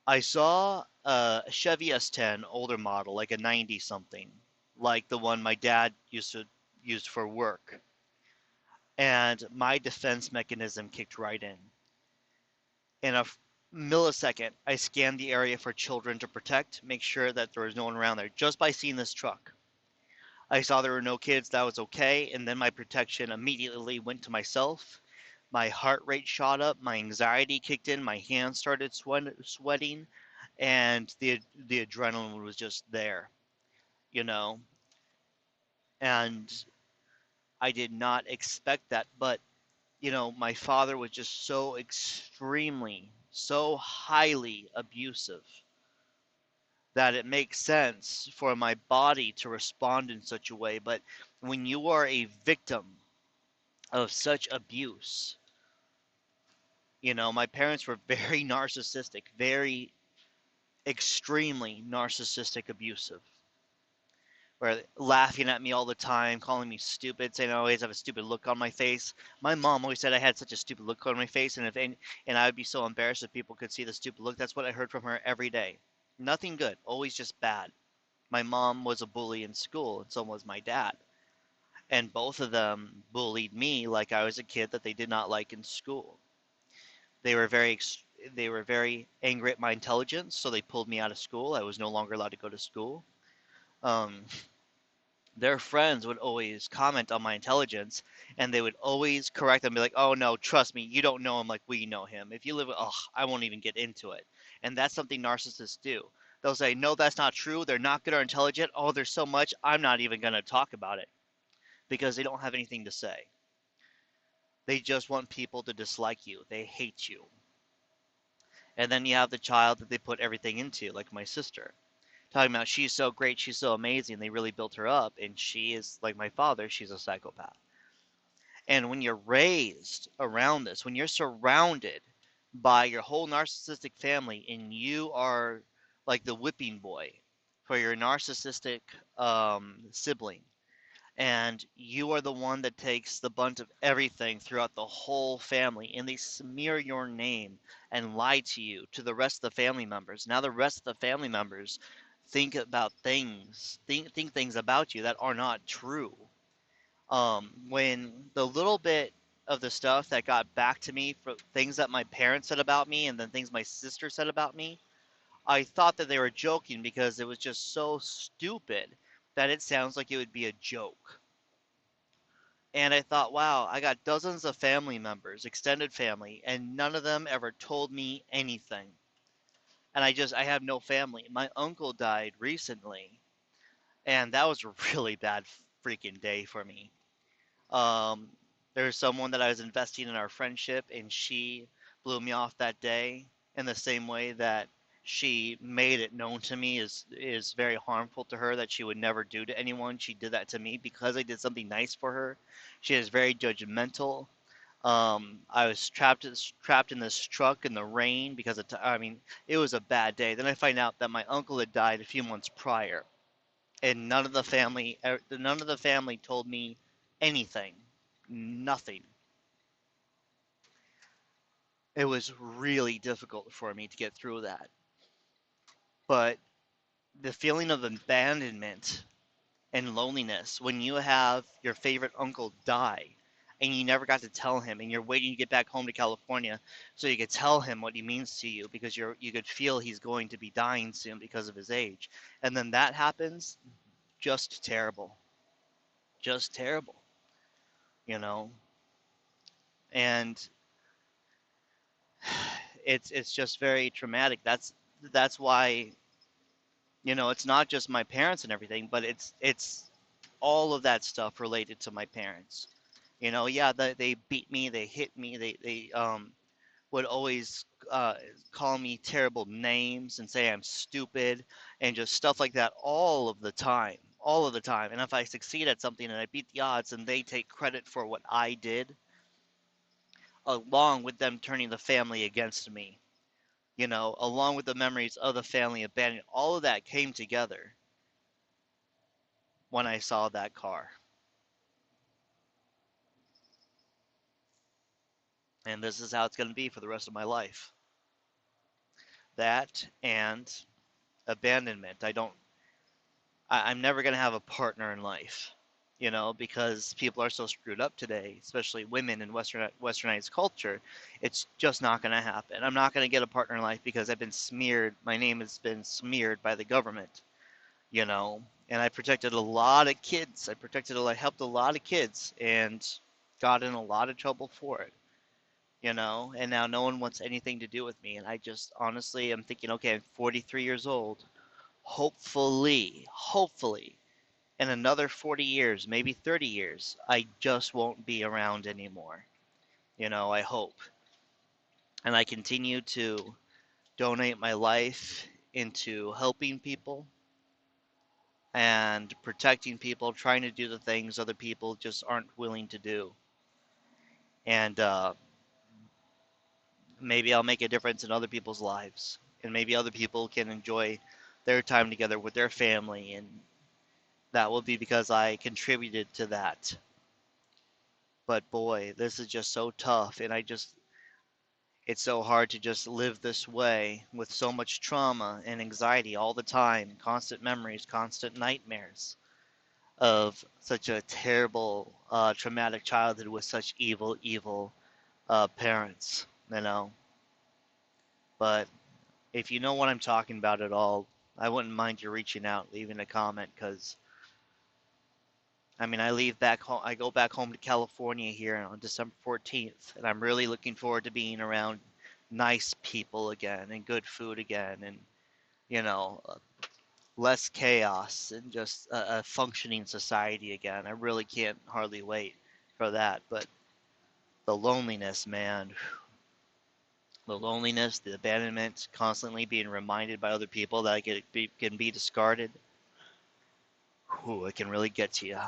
I saw a Chevy S10 older model, like a 90 something, like the one my dad used to use for work. And my defense mechanism kicked right in. In a millisecond, I scanned the area for children to protect, make sure that there was no one around there just by seeing this truck. I saw there were no kids, that was okay, and then my protection immediately went to myself. My heart rate shot up, my anxiety kicked in, my hands started sweating, and the adrenaline was just there, you know. And I did not expect that, but my father was just so extremely, so highly abusive that it makes sense for my body to respond in such a way. But when you are a victim of such abuse, my parents were very narcissistic, very extremely narcissistic abusive. Were laughing at me all the time, calling me stupid, saying I always have a stupid look on my face. My mom always said I had such a stupid look on my face, and I would be so embarrassed if people could see the stupid look. That's what I heard from her every day. Nothing good, always just bad. My mom was a bully in school, and so was my dad. And both of them bullied me like I was a kid that they did not like in school. They were very they were very angry at my intelligence, so they pulled me out of school. I was no longer allowed to go to school. Um, their friends would always comment on my intelligence, and they would always correct them, be like, "Oh no, trust me, you don't know him like we know him. If you live, oh, I won't even get into it." And that's something narcissists do. They'll say, "No, that's not true. They're not good or intelligent. Oh, there's so much. I'm not even going to talk about it," because they don't have anything to say. They just want people to dislike you. They hate you. And then you have the child that they put everything into, like my sister. Talking about she's so great, she's so amazing. They really built her up, and she is like my father, she's a psychopath. And when you're raised around this, when you're surrounded by your whole narcissistic family, and you are like the whipping boy for your narcissistic sibling, and you are the one that takes the brunt of everything throughout the whole family, and they smear your name and lie to you to the rest of the family members. Now the rest of the family members think things about you that are not true. When the little bit of the stuff that got back to me for things that my parents said about me and then things my sister said about me, I thought that they were joking because it was just so stupid that it sounds like it would be a joke. And I thought, wow, I got dozens of family members, extended family, and none of them ever told me anything. And I have no family. My uncle died recently, and that was a really bad freaking day for me. Um, there was someone that I was investing in our friendship, and she blew me off that day in the same way that she made it known to me is very harmful to her that she would never do to anyone. She did that to me because I did something nice for her. She is very judgmental. I was trapped in this truck in the rain because I mean, it was a bad day. Then I find out that my uncle had died a few months prior, and none of the family told me anything. Nothing. It was really difficult for me to get through that. But the feeling of abandonment and loneliness when you have your favorite uncle die and you never got to tell him, and you're waiting to get back home to California so you could tell him what he means to you, because you could feel he's going to be dying soon because of his age. And then that happens, just terrible. Just terrible, you know? And it's just very traumatic. That's why, it's not just my parents and everything, but it's all of that stuff related to my parents. Yeah, they beat me, they hit me, they would always call me terrible names and say I'm stupid and just stuff like that all of the time, all of the time. And if I succeed at something and I beat the odds, and they take credit for what I did, along with them turning the family against me. Along with the memories of the family abandonment, all of that came together when I saw that car. And this is how it's going to be for the rest of my life. That and abandonment. I'm never going to have a partner in life, because people are so screwed up today, especially women in westernized culture. It's just not going to happen. I'm not going to get a partner in life because I've been smeared. My name has been smeared by the government, you know. And I protected a lot of kids. I helped a lot of kids and got in a lot of trouble for it, And now no one wants anything to do with me. And I just honestly, I'm thinking, okay, I'm 43 years old. Hopefully, in another 40 years, maybe 30 years, I just won't be around anymore. I hope. And I continue to donate my life into helping people and protecting people, trying to do the things other people just aren't willing to do. And maybe I'll make a difference in other people's lives. And maybe other people can enjoy their time together with their family. And that will be because I contributed to that. But boy, this is just so tough. And it's so hard to just live this way with so much trauma and anxiety all the time, constant memories, constant nightmares of such a terrible, traumatic childhood with such evil parents. But if you know what I'm talking about at all, I wouldn't mind you reaching out, leaving a comment, because I mean, I go back home to California here on December 14th, and I'm really looking forward to being around nice people again and good food again and, you know, uh, less chaos and just a functioning society again. I really can't hardly wait for that. But the loneliness, man, the loneliness, the abandonment, constantly being reminded by other people that can be discarded, it can really get to you.